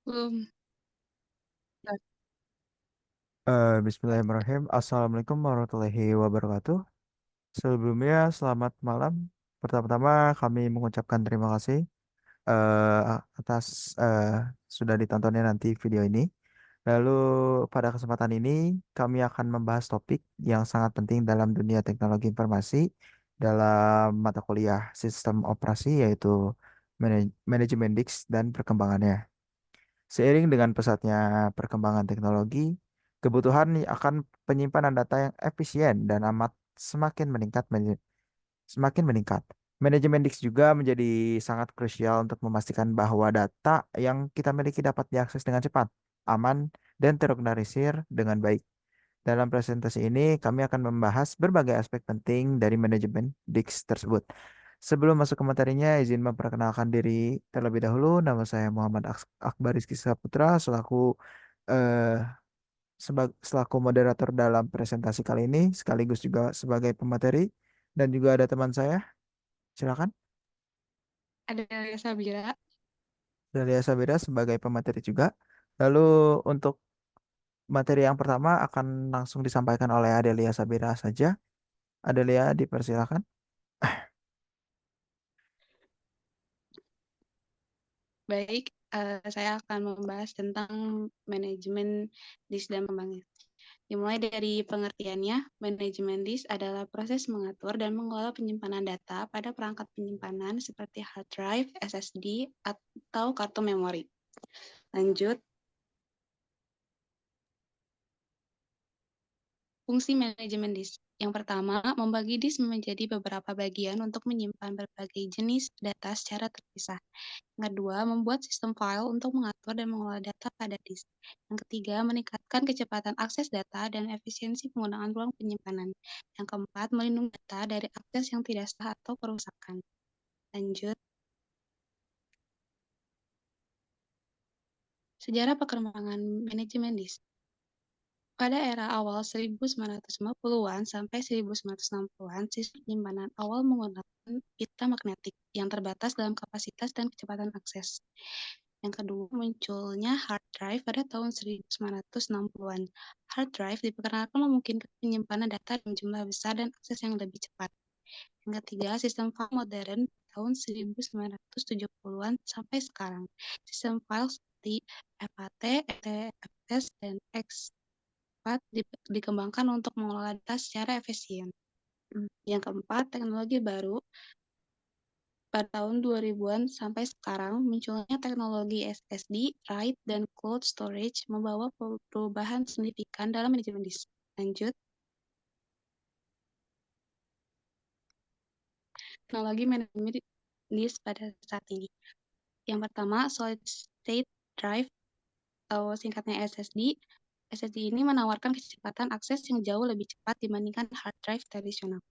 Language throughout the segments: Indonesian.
Belum. Bismillahirrahmanirrahim. Assalamualaikum warahmatullahi wabarakatuh. Sebelumnya, selamat malam. Pertama-tama kami mengucapkan terima kasih atas sudah ditontonnya nanti video ini. Lalu pada kesempatan ini kami akan membahas topik yang sangat penting dalam dunia teknologi informasi dalam mata kuliah sistem operasi yaitu manajemen DIX dan perkembangannya. Seiring dengan pesatnya perkembangan teknologi, kebutuhan akan penyimpanan data yang efisien dan amat semakin meningkat. Semakin meningkat. Manajemen disk juga menjadi sangat krusial untuk memastikan bahwa data yang kita miliki dapat diakses dengan cepat, aman, dan terorganisir dengan baik. Dalam presentasi ini, kami akan membahas berbagai aspek penting dari manajemen disk tersebut. Sebelum masuk ke materinya, izin memperkenalkan diri terlebih dahulu. Nama saya Muhammad Akbar Rizky Saputra, eh, selaku moderator dalam presentasi kali ini, sekaligus juga sebagai pemateri, dan juga ada teman saya. Silakan. Ada Lia Sabira. Delia Sabira sebagai pemateri juga. Lalu untuk materi yang pertama akan langsung disampaikan oleh Adelia Sabira saja. Adelia, dipersilakan. Baik, saya akan membahas tentang manajemen disk dan pembangkit. Dimulai dari pengertiannya, manajemen disk adalah proses mengatur dan mengelola penyimpanan data pada perangkat penyimpanan seperti hard drive, SSD, atau kartu memori. Lanjut, fungsi manajemen disk. Yang pertama, membagi disk menjadi beberapa bagian untuk menyimpan berbagai jenis data secara terpisah. Yang kedua, membuat sistem file untuk mengatur dan mengelola data pada disk. Yang ketiga, meningkatkan kecepatan akses data dan efisiensi penggunaan ruang penyimpanan. Yang keempat, melindungi data dari akses yang tidak sah atau perusakan. Lanjut, sejarah perkembangan manajemen disk. Pada era awal 1950-an sampai 1960-an, sistem penyimpanan awal menggunakan pita magnetik yang terbatas dalam kapasitas dan kecepatan akses. Yang kedua, munculnya hard drive pada tahun 1960-an. Hard drive diperkenalkan memungkinkan penyimpanan data dalam jumlah besar dan akses yang lebih cepat. Yang ketiga, sistem file modern tahun 1970-an sampai sekarang. Sistem file seperti FAT, ETFS, dan X4 dikembangkan untuk mengelola data secara efisien. Yang keempat, teknologi baru pada tahun 2000-an sampai sekarang, munculnya teknologi SSD, RAID, dan cloud storage membawa perubahan signifikan dalam manajemen disk. Lanjut, teknologi manajemen disk pada saat ini. Yang pertama, solid state drive atau singkatnya SSD. SSD ini menawarkan kecepatan akses yang jauh lebih cepat dibandingkan hard drive tradisional.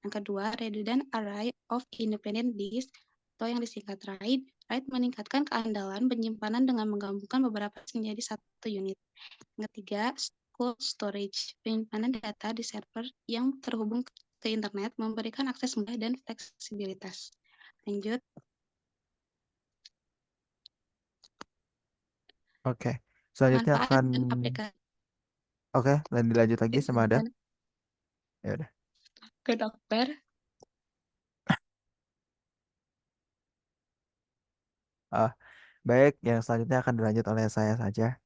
Yang kedua, redundant array of independent disk atau yang disingkat RAID. RAID meningkatkan keandalan penyimpanan dengan menggabungkan beberapa disk menjadi satu unit. Yang ketiga, cold storage, penyimpanan data di server yang terhubung ke internet memberikan akses mudah dan fleksibilitas. Lanjut, Oke. Selanjutnya manfaat akan dan aplikasi oke, dan dilanjut lagi sama ada. Ya udah. ke dokter. Ah, baik, yang selanjutnya akan dilanjut oleh saya saja.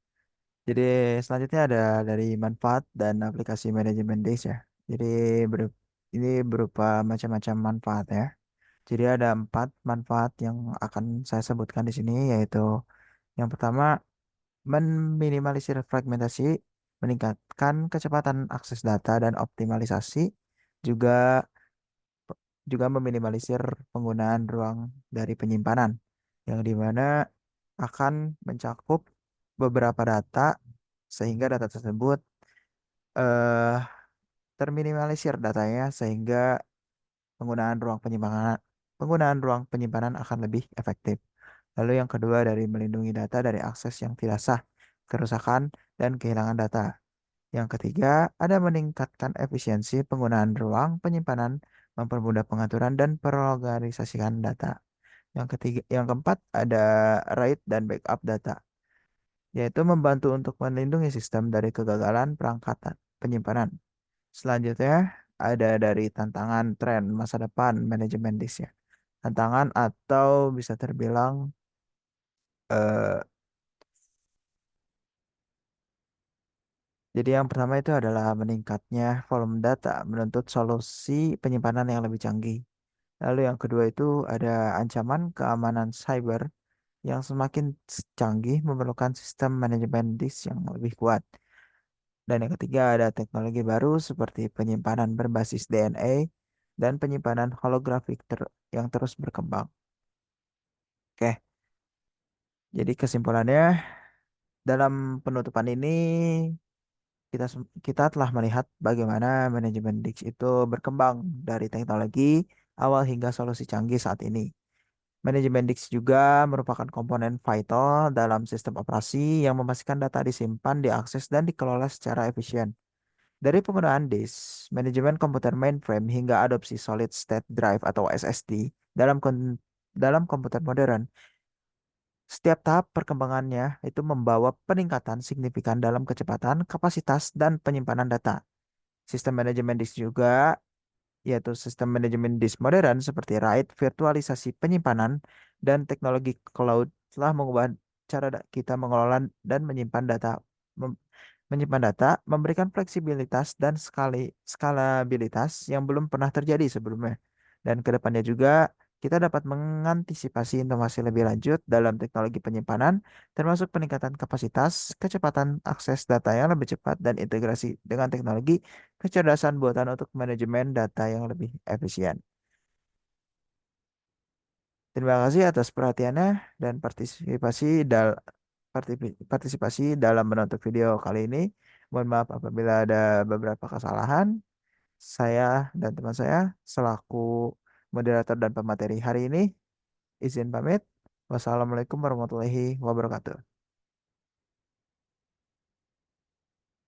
Jadi selanjutnya ada dari manfaat dan aplikasi manajemen disk ya. Jadi ini berupa macam-macam manfaat ya. Jadi ada 4 manfaat yang akan saya sebutkan di sini yaitu yang pertama meminimalisir fragmentasi, meningkatkan kecepatan akses data dan optimalisasi, juga juga meminimalisir penggunaan ruang dari penyimpanan yang dimana akan mencakup beberapa data sehingga data tersebut eh terminimalisir datanya sehingga penggunaan ruang penyimpanan akan lebih efektif. Lalu yang kedua dari melindungi data dari akses yang tidak sah, kerusakan, dan kehilangan data. Yang ketiga, ada meningkatkan efisiensi penggunaan ruang penyimpanan, mempermudah pengaturan dan perorganisasikan data. Yang keempat ada write dan backup data. yaitu membantu untuk melindungi sistem dari kegagalan perangkat penyimpanan. Selanjutnya, ada dari tantangan tren masa depan manajemen disk ya. Tantangan atau bisa terbilang eh, jadi yang pertama itu adalah meningkatnya volume data menuntut solusi penyimpanan yang lebih canggih. Lalu yang kedua itu ada ancaman keamanan cyber yang semakin canggih memerlukan sistem manajemen disk yang lebih kuat. Dan yang ketiga ada teknologi baru seperti penyimpanan berbasis DNA dan penyimpanan holografik yang terus berkembang. Oke, jadi kesimpulannya dalam penutupan ini kita telah melihat bagaimana manajemen disk itu berkembang dari teknologi awal hingga solusi canggih saat ini. Manajemen disk juga merupakan komponen vital dalam sistem operasi yang memastikan data disimpan, diakses, dan dikelola secara efisien. Dari penggunaan disk, manajemen komputer mainframe hingga adopsi solid state drive atau SSD dalam komputer modern, setiap tahap perkembangannya itu membawa peningkatan signifikan dalam kecepatan, kapasitas, dan penyimpanan data. Sistem manajemen disk juga yaitu sistem manajemen disk modern seperti RAID, virtualisasi penyimpanan, dan teknologi cloud telah mengubah cara kita mengelola dan mem- menyimpan data, memberikan fleksibilitas dan skalabilitas yang belum pernah terjadi sebelumnya. Dan kedepannya juga kita dapat mengantisipasi inovasi lebih lanjut dalam teknologi penyimpanan, termasuk peningkatan kapasitas, kecepatan akses data yang lebih cepat, dan integrasi dengan teknologi kecerdasan buatan untuk manajemen data yang lebih efisien. Terima kasih atas perhatiannya dan partisipasi dalam menonton video kali ini. Mohon maaf apabila ada beberapa kesalahan. Saya dan teman saya selaku moderator dan pemateri hari ini izin pamit. Wassalamualaikum warahmatullahi wabarakatuh.